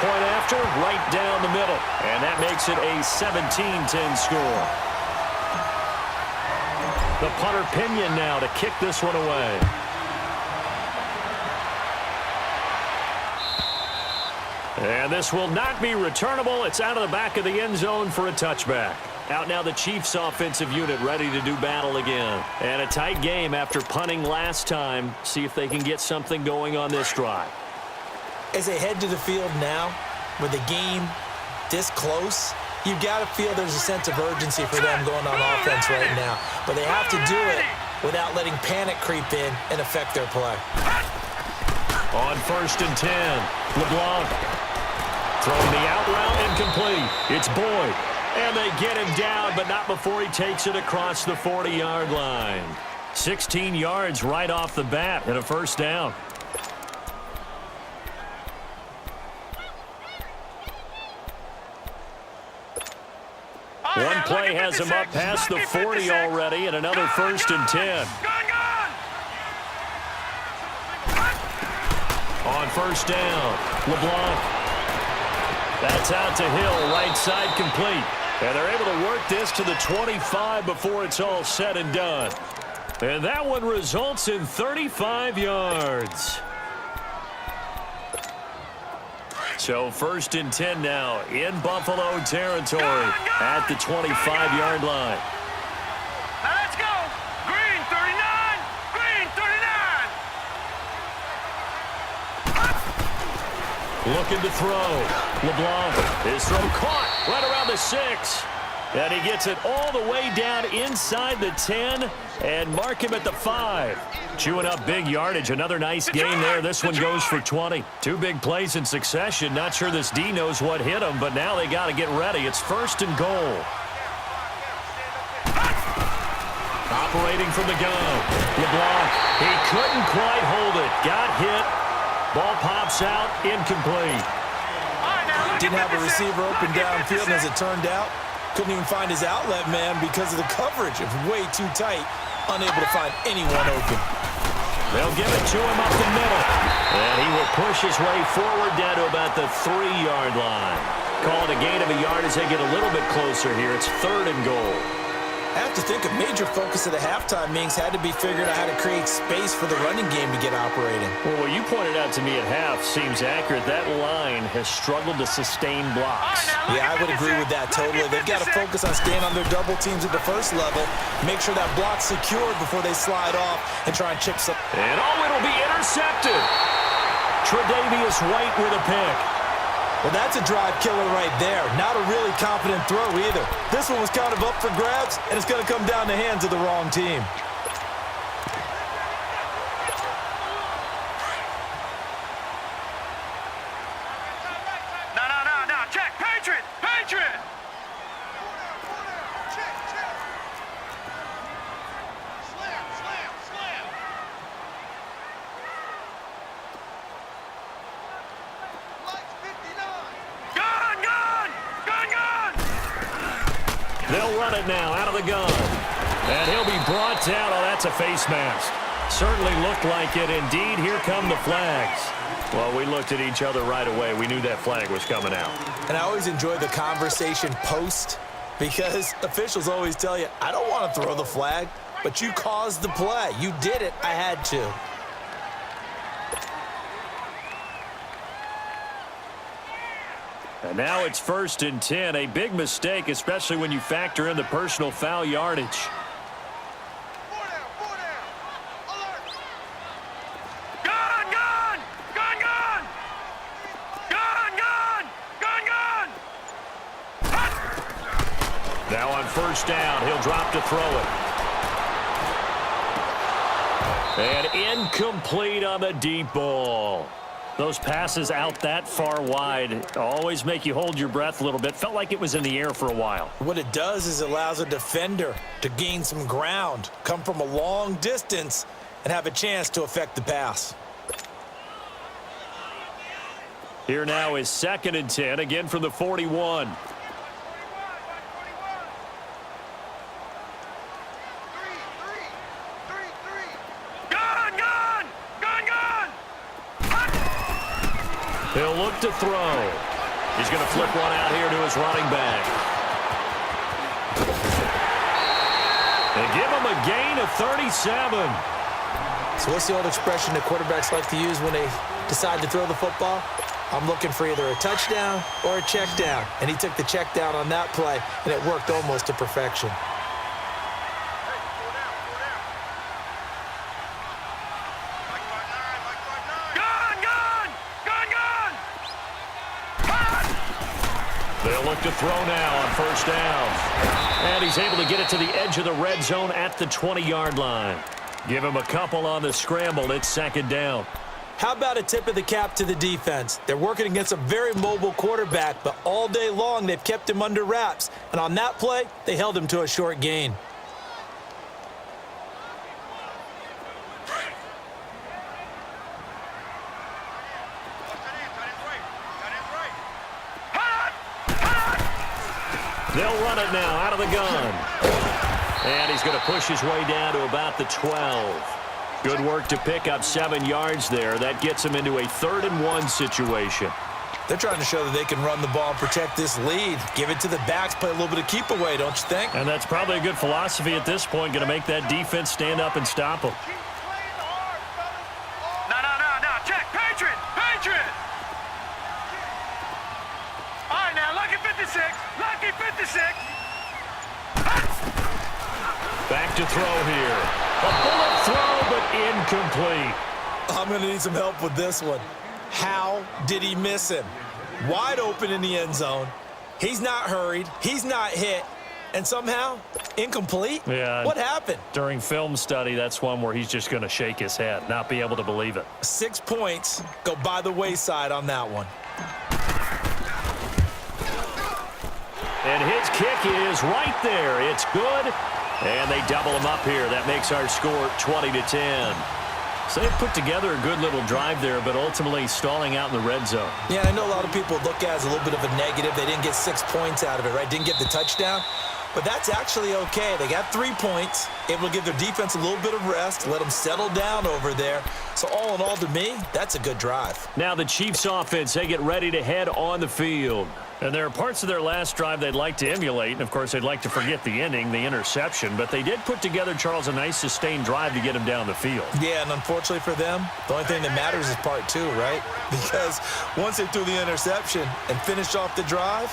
point after, right down the middle. And that makes it a 17-10 score. The punter Pinion now to kick this one away. And this will not be returnable. It's out of the back of the end zone for a touchback. Out now the Chiefs offensive unit ready to do battle again. And a tight game after punting last time. See if they can get something going on this drive. As they head to the field now, with the game this close, you've got to feel there's a sense of urgency for them going on offense right now. But they have to do it without letting panic creep in and affect their play. On 1st and 10, LeBlanc throwing the out route incomplete. It's Boyd. And they get him down, but not before he takes it across the 40-yard line. 16 yards right off the bat and a first down. One play has him up past the 40 already, and another 1st and 10. On 1st down, LeBlanc. That's out to Hill, right side complete. And they're able to work this to the 25 before it's all said and done. And that one results in 35 yards. So 1st and 10 now in Buffalo territory at the 25-yard line. Now let's go. Green 39. Green 39. Looking to throw. LeBlanc, his throw caught right around the 6. And he gets it all the way down inside the 10 and mark him at the 5. Chewing up big yardage. Another nice game there. This one goes for 20. Two big plays in succession. Not sure this D knows what hit him, but now they got to get ready. It's 1st and goal. Operating from the gun. LeBlanc, he couldn't quite hold it. Got hit. Ball pops out. Incomplete. Didn't have a receiver open downfield, and as it turned out, couldn't even find his outlet man because of the coverage. It was way too tight, unable to find anyone open. They'll give it to him up the middle. And he will push his way forward down to about the 3-yard line. Call it a gain of a yard as they get a little bit closer here. It's 3rd and goal. I have to think a major focus of the halftime meetings had to be figuring out how to create space for the running game to get operating. Well, what you pointed out to me at half seems accurate. That line has struggled to sustain blocks. Yeah, I would agree with that totally. They've got to focus on staying on their double teams at the first level, make sure that block's secured before they slide off and try and chip some. And it'll be intercepted. Tre'Davious White with a pick. Well, that's a drive killer right there. Not a really confident throw either. This one was kind of up for grabs, and it's going to come down the hands of the wrong team. No. Check. Patriot. They'll run it now out of the gun. And he'll be brought down. Oh, that's a face mask. Certainly looked like it. Indeed, here come the flags. Well, we looked at each other right away. We knew that flag was coming out. And I always enjoy the conversation post because officials always tell you, I don't want to throw the flag, but you caused the play. You did it. I had to. And now it's 1st and 10. A big mistake, especially when you factor in the personal foul yardage. Now on 1st down, he'll drop to throw it. And incomplete on the deep ball. Those passes out that far wide always make you hold your breath a little bit. Felt like it was in the air for a while. What it does is it allows a defender to gain some ground, come from a long distance, and have a chance to affect the pass. Here now is 2nd and 10, again from the 41. He'll look to throw. He's going to flip one out here to his running back. They give him a gain of 37. So what's the old expression that quarterbacks like to use when they decide to throw the football? I'm looking for either a touchdown or a check down. And he took the check down on that play, and it worked almost to perfection. They'll look to throw now on first down. And he's able to get it to the edge of the red zone at the 20-yard line. Give him a couple on the scramble. It's second down. How about a tip of the cap to the defense? They're working against a very mobile quarterback, but all day long they've kept him under wraps. And on that play, they held him to a short gain. They'll run it now out of the gun. And he's going to push his way down to about the 12. Good work to pick up 7 yards there. That gets him into a 3rd-and-1 situation. They're trying to show that they can run the ball and protect this lead. Give it to the backs, play a little bit of keep away, don't you think? And that's probably a good philosophy at this point, going to make that defense stand up and stop them. No. Check. Patriot. All right, now, lucky 56. Lucky 56. Back to throw here. A bullet throw, but incomplete. I'm going to need some help with this one. How did he miss him? Wide open in the end zone. He's not hurried. He's not hit. And somehow, incomplete? Yeah. What happened? During film study, that's one where he's just going to shake his head, not be able to believe it. 6 points go by the wayside on that one. And his kick is right there. It's good. And they double him up here. That makes our score 20-10. So they've put together a good little drive there, but ultimately stalling out in the red zone. Yeah, I know a lot of people look at it as a little bit of a negative. They didn't get 6 points out of it, right? Didn't get the touchdown. But that's actually okay. They got 3 points, able to give their defense a little bit of rest, let them settle down over there. So all in all, to me, that's a good drive. Now the Chiefs offense, they get ready to head on the field. And there are parts of their last drive they'd like to emulate. And, of course, they'd like to forget the ending, the interception. But they did put together, Charles, a nice sustained drive to get him down the field. Yeah, and unfortunately for them, the only thing that matters is part 2, right? Because once they threw the interception and finished off the drive,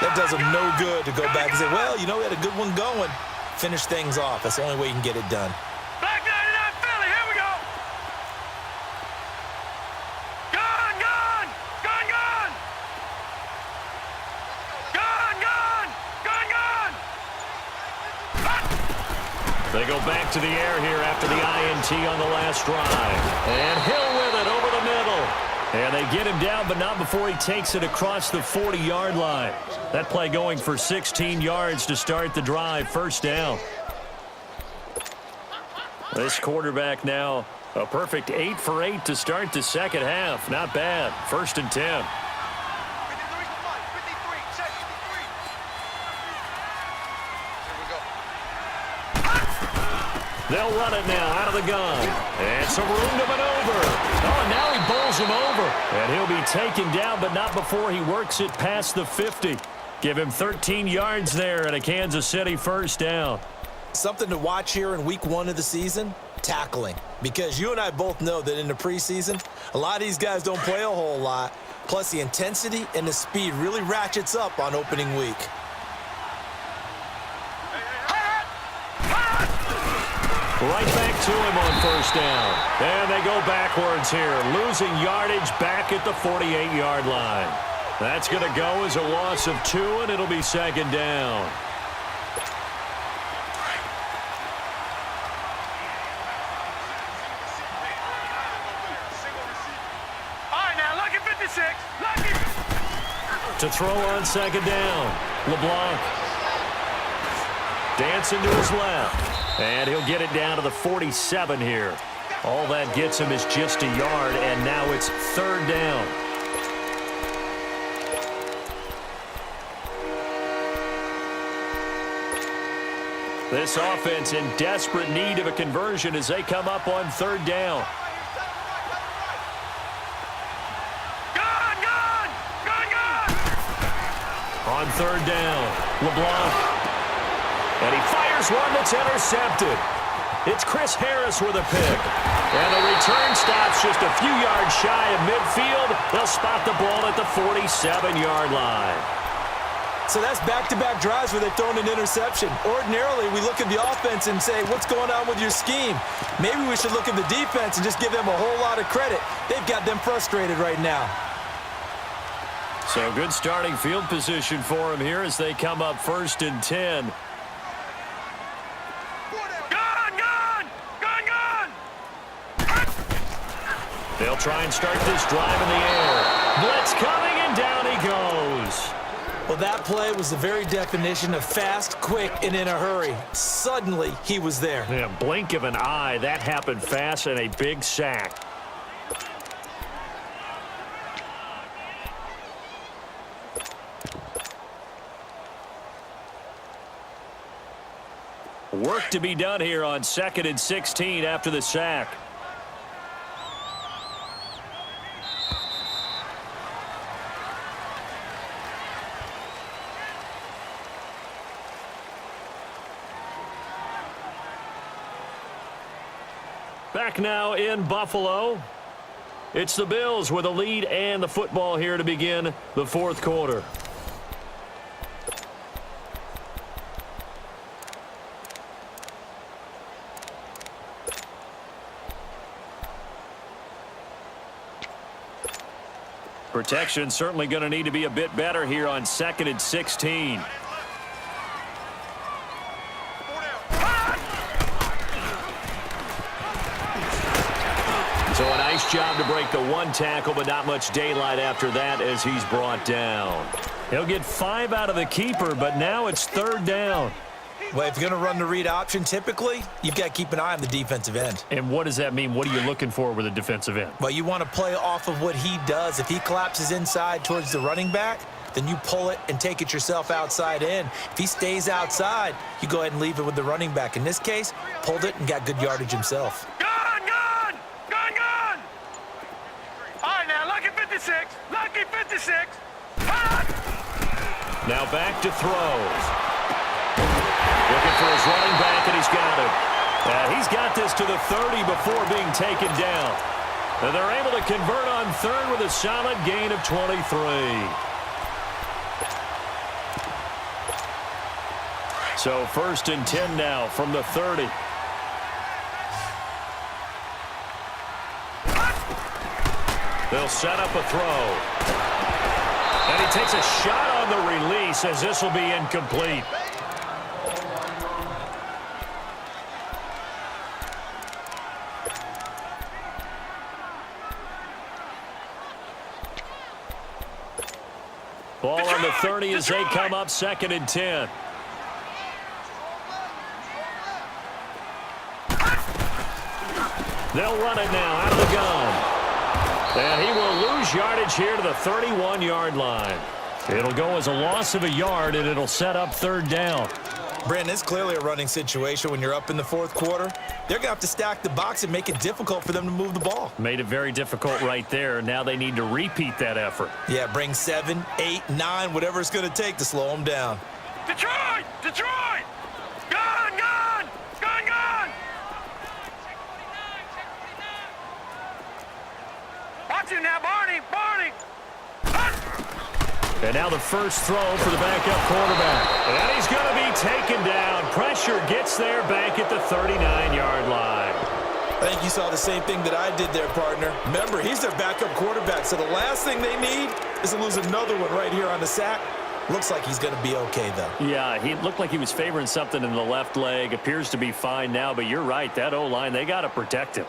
that does them no good to go back and say, well, you know, we had a good one going. Finish things off. That's the only way you can get it done. Back 99 Philly. Here we go. Gun. They go back to the air here after the INT on the last drive. And Hill with it over the middle. And they get him down, but not before he takes it across the 40-yard line. That play going for 16 yards to start the drive. First down. This quarterback now a perfect 8 for 8 to start the second half. Not bad. 1st and 10. They'll run it now out of the gun. And some room to maneuver. Oh, and now he bowls him over. And he'll be taken down, but not before he works it past the 50. Give him 13 yards there and a Kansas City first down. Something to watch here in week 1 of the season, tackling. Because you and I both know that in the preseason, a lot of these guys don't play a whole lot. Plus, the intensity and the speed really ratchets up on opening week. Right back to him on first down. And they go backwards here, losing yardage back at the 48-yard line. That's going to go as a loss of 2, and it'll be second down. All right, now, lucky 56. Lucky. To throw on second down. LeBlanc dancing to his left. And he'll get it down to the 47 here. All that gets him is just a yard, and now it's third down. This offense in desperate need of a conversion as they come up on third down. Gun! On third down, LeBlanc. And he fires one that's intercepted. It's Chris Harris with a pick. And the return stops just a few yards shy of midfield. They'll spot the ball at the 47-yard line. So that's back-to-back drives where they've thrown an interception. Ordinarily, we look at the offense and say, what's going on with your scheme? Maybe we should look at the defense and just give them a whole lot of credit. They've got them frustrated right now. So good starting field position for them here as they come up 1st and 10. They'll try and start this drive in the air. Blitz coming, and down he goes. Well, that play was the very definition of fast, quick, and in a hurry. Suddenly, he was there. Yeah, blink of an eye. That happened fast, and a big sack. Work to be done here on 2nd and 16 after the sack. Back now in Buffalo. It's the Bills with a lead and the football here to begin the 4th quarter. Protection certainly going to need to be a bit better here on 2nd and 16. So a nice job to break the one tackle, but not much daylight after that as he's brought down. He'll get 5 out of the keeper, but now it's 3rd down. Well, if you're going to run the read option, typically, you've got to keep an eye on the defensive end. And what does that mean? What are you looking for with a defensive end? Well, you want to play off of what he does. If he collapses inside towards the running back, then you pull it and take it yourself outside in. If he stays outside, you go ahead and leave it with the running back. In this case, pulled it and got good yardage himself. Gun! All right, now, lucky 56. Lucky 56. Now back to throws. Looking for his running back, and he's got him. He's got this to the 30 before being taken down. And they're able to convert on 3rd with a solid gain of 23. So 1st and 10 now from the 30. They'll set up a throw. And he takes a shot on the release as this will be incomplete. Ball on the 30 as they come up 2nd and 10. They'll run it now out of the gun. And he will lose yardage here to the 31-yard line. It'll go as a loss of a yard, and it'll set up 3rd down. Brandon, it's clearly a running situation when you're up in the 4th quarter. They're going to have to stack the box and make it difficult for them to move the ball. Made it very difficult right there. Now they need to repeat that effort. Yeah, bring 7, 8, 9, whatever it's going to take to slow them down. Detroit! Detroit! Gun! Gun! Gun! Gun! Watch him now, Barney! Barney! And now the first throw for the backup quarterback. And he's going to be taken down. Pressure gets there back at the 39-yard line. I think you saw the same thing that I did there, partner. Remember, he's their backup quarterback, so the last thing they need is to lose another one right here on the sack. Looks like he's going to be okay, though. Yeah, he looked like he was favoring something in the left leg. Appears to be fine now, but you're right. That O-line, they got to protect him.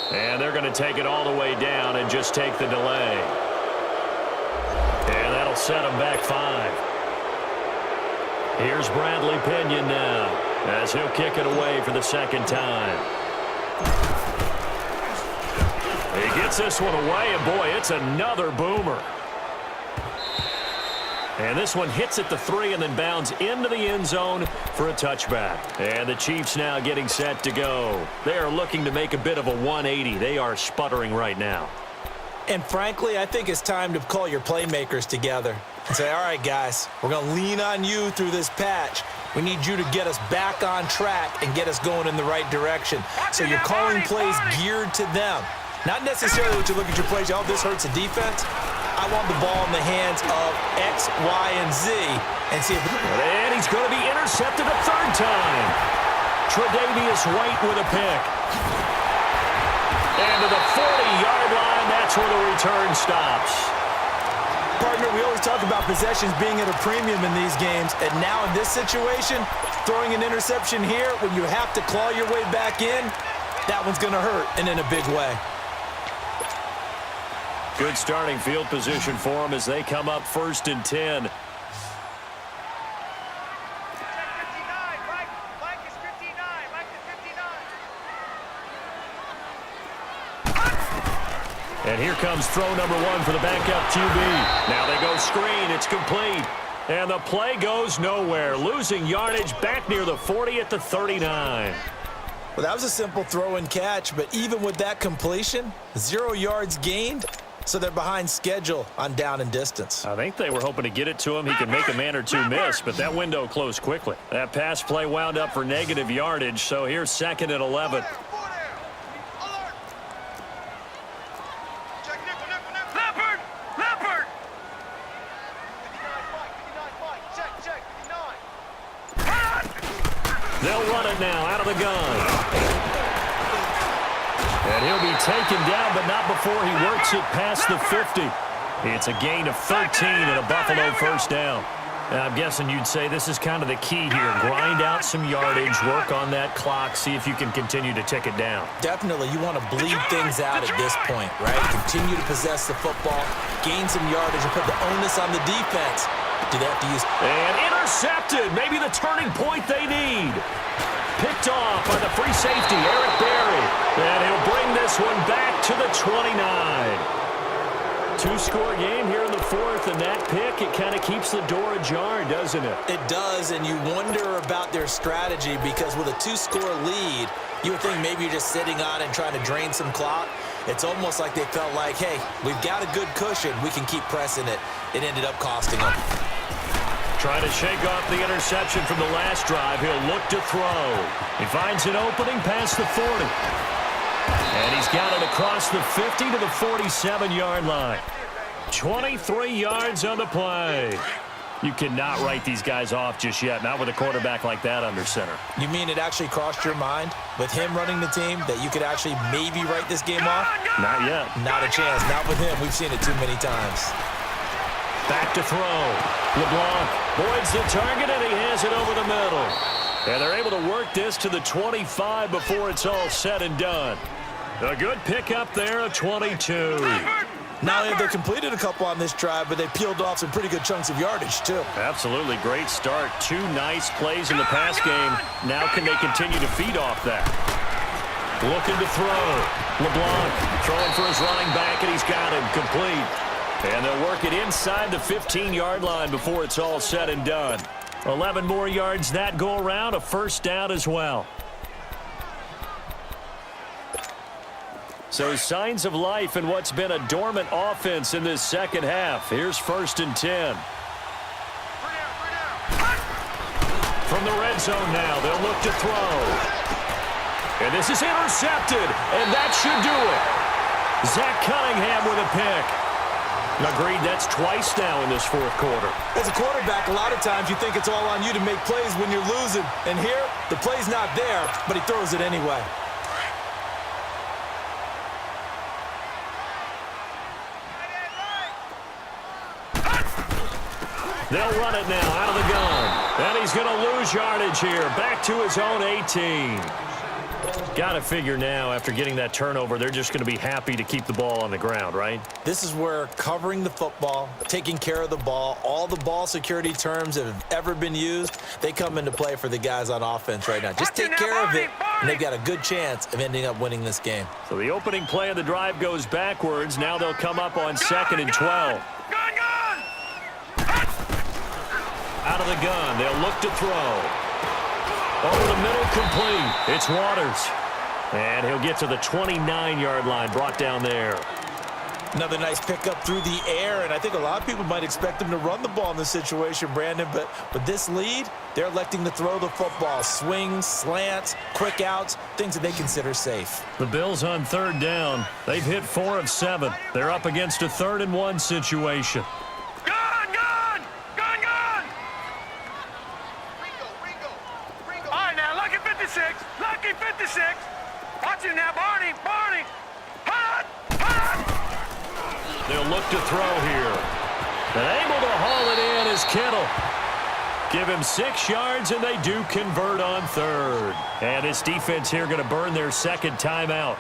And they're going to take it all the way down and just take the delay. And that'll set them back 5. Here's Bradley Pinion now as he'll kick it away for the 2nd time. He Gets this one away, and boy, it's another boomer. And this one hits at the 3 and then bounds into the end zone for a touchback. And the Chiefs now getting set to go. They are looking to make a bit of a 180. They are sputtering right now. And frankly, I think it's time to call your playmakers together and say, all right, guys, we're going to lean on you through this patch. We need you to get us back on track and get us going in the right direction. So you're calling plays geared to them. Not necessarily to look at your plays, oh, this hurts the defense. I want the ball in the hands of X, Y, and Z and see if... And he's going to be intercepted a third time. Tre'Davious White with a pick. And to the 40-yard line, that's where the return stops. Partner, we always talk about possessions being at a premium in these games, and now in this situation, throwing an interception here when you have to claw your way back in, that one's going to hurt, and in a big way. Good starting field position for them as they come up 1st and 10. Check 59, Mike. Mike is 59. Mike is 59. And here comes throw number 1 for the backup QB. Now they go screen. It's complete. And the play goes nowhere. Losing yardage back near the 40 at the 39. Well, that was a simple throw and catch, but even with that completion, 0 yards gained. So they're behind schedule on down and distance. I think they were hoping to get it to him. He could make a man or two miss, but that window closed quickly. That pass play wound up for negative yardage, so here's 2nd and 11. Check nickel. Leopard! Leopard! 59, check, 59. They'll run it now out of the gun. And he'll be taken down, but not before he works it past the 50. It's a gain of 13 and a Buffalo first down. And I'm guessing you'd say this is kind of the key here. Grind out some yardage, work on that clock, see if you can continue to tick it down. Definitely, you want to bleed things out at this point, right? Continue to possess the football, gain some yardage, and put the onus on the defense. Do they have to use... And intercepted, maybe the turning point they need. Picked off by the free safety, Eric Berry. And he'll bring this one back to the 29. 2-score game here in the 4th, and that pick, it kind of keeps the door ajar, doesn't it? It does, and you wonder about their strategy because with a 2-score lead, you would think maybe you're just sitting on and trying to drain some clock. It's almost like they felt like, hey, we've got a good cushion. We can keep pressing it. It ended up costing them. Trying to shake off the interception from the last drive. He'll look to throw. He finds an opening past the 40. And he's got it across the 50 to the 47-yard line. 23 yards on the play. You cannot write these guys off just yet, not with a quarterback like that under center. You mean it actually crossed your mind with him running the team that you could actually maybe write this game off? Not yet. Not a chance. Not with him. We've seen it too many times. Back to throw. LeBlanc voids the target, and he has it over the middle. And they're able to work this to the 25 before it's all said and done. A good pickup there, a 22. Not only have they completed a couple on this drive, but they peeled off some pretty good chunks of yardage, too. Absolutely great start. 2 nice plays in the pass game. Now can they continue to feed off that? Looking to throw. LeBlanc throwing for his running back, and he's got him complete. And they'll work it inside the 15-yard line before it's all said and done. 11 more yards that go around, a first down as well. So signs of life in what's been a dormant offense in this second half. Here's 1st and 10. From the red zone now, they'll look to throw. And this is intercepted, and that should do it. Zach Cunningham with a pick. Agreed, that's twice now in this 4th quarter. As a quarterback, a lot of times you think it's all on you to make plays when you're losing. And here, the play's not there, but he throws it anyway. They'll run it now out of the gun. And he's going to lose yardage here. Back to his own 18. Got to figure now, after getting that turnover, they're just going to be happy to keep the ball on the ground, right? This is where covering the football, taking care of the ball, all the ball security terms that have ever been used, they come into play for the guys on offense right now. Just take care of it, and they've got a good chance of ending up winning this game. So the opening play of the drive goes backwards. Now they'll come up on 2nd and 12. Out of the gun, they'll look to throw. Over the middle, complete. It's Waters. And he'll get to the 29-yard line, brought down there. Another nice pickup through the air, and I think a lot of people might expect him to run the ball in this situation, Brandon, but this lead, they're electing to throw the football. Swings, slants, quick outs, things that they consider safe. The Bills on 3rd down. They've hit 4 of 7. They're up against a 3rd and 1 situation. Lucky 56. Watch him now, Barney. Hot. They'll look to throw here. And able to haul it in is Kittle. Give him 6 yards, and they do convert on 3rd. And this defense here going to burn their 2nd timeout.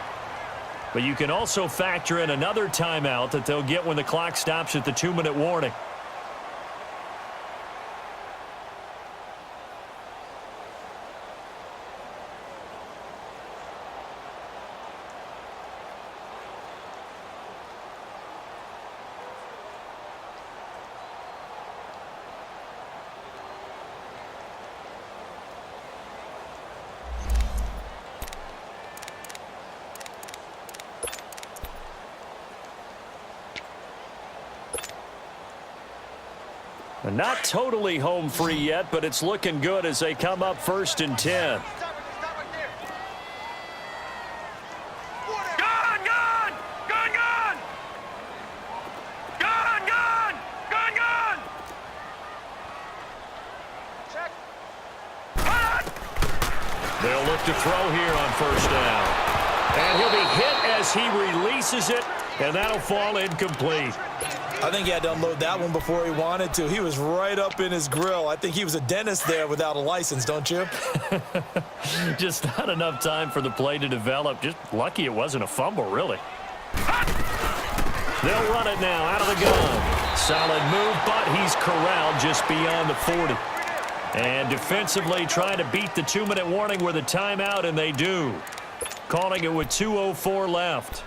But you can also factor in another timeout that they'll get when the clock stops at the 2-minute warning. Not totally home free yet, but it's looking good as they come up 1st and 10. They'll look to throw here on 1st down. And he'll be hit as he releases it, and that'll fall incomplete. I think he had to unload that one before he wanted to. He was right up in his grill. I think he was a dentist there without a license, don't you? Just not enough time for the play to develop. Just lucky it wasn't a fumble, really. They'll run it now out of the gun. Solid move, but he's corralled just beyond the 40. And defensively trying to beat the 2-minute warning with a timeout, and they do. Calling it with 2:04 left.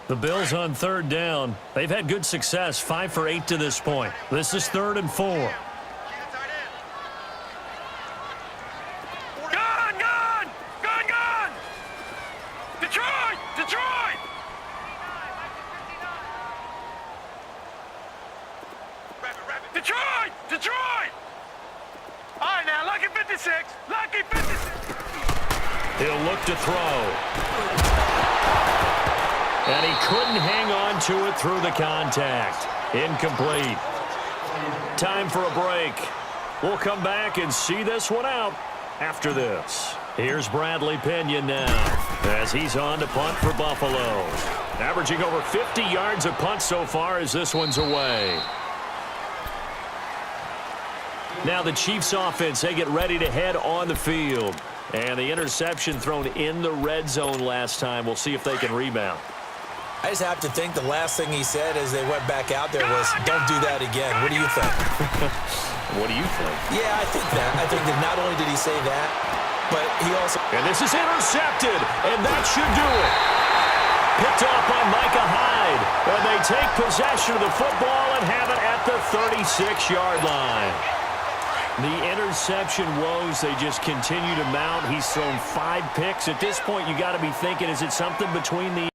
The Bills on 3rd down. They've had good success, 5 for 8 to this point. This is 3rd and 4. Gun! Detroit! Detroit! All right, now, lucky 56. He'll look to throw. And he couldn't hang on to it through the contact. Incomplete. Time for a break. We'll come back and see this one out after this. Here's Bradley Pinion now as he's on to punt for Buffalo. Averaging over 50 yards a punt so far as this one's away. Now the Chiefs offense, they get ready to head on the field. And the interception thrown in the red zone last time. We'll see if they can rebound. I just have to think the last thing he said as they went back out there was, don't do that again. What do you think? What do you think? Yeah, I think that. I think that not only did he say that, but he also... And this is intercepted, and that should do it. Picked off by Micah Hyde. And they take possession of the football and have it at the 36-yard line. The interception woes, they just continue to mount. He's thrown 5 picks. At this point, you got to be thinking, is it something between the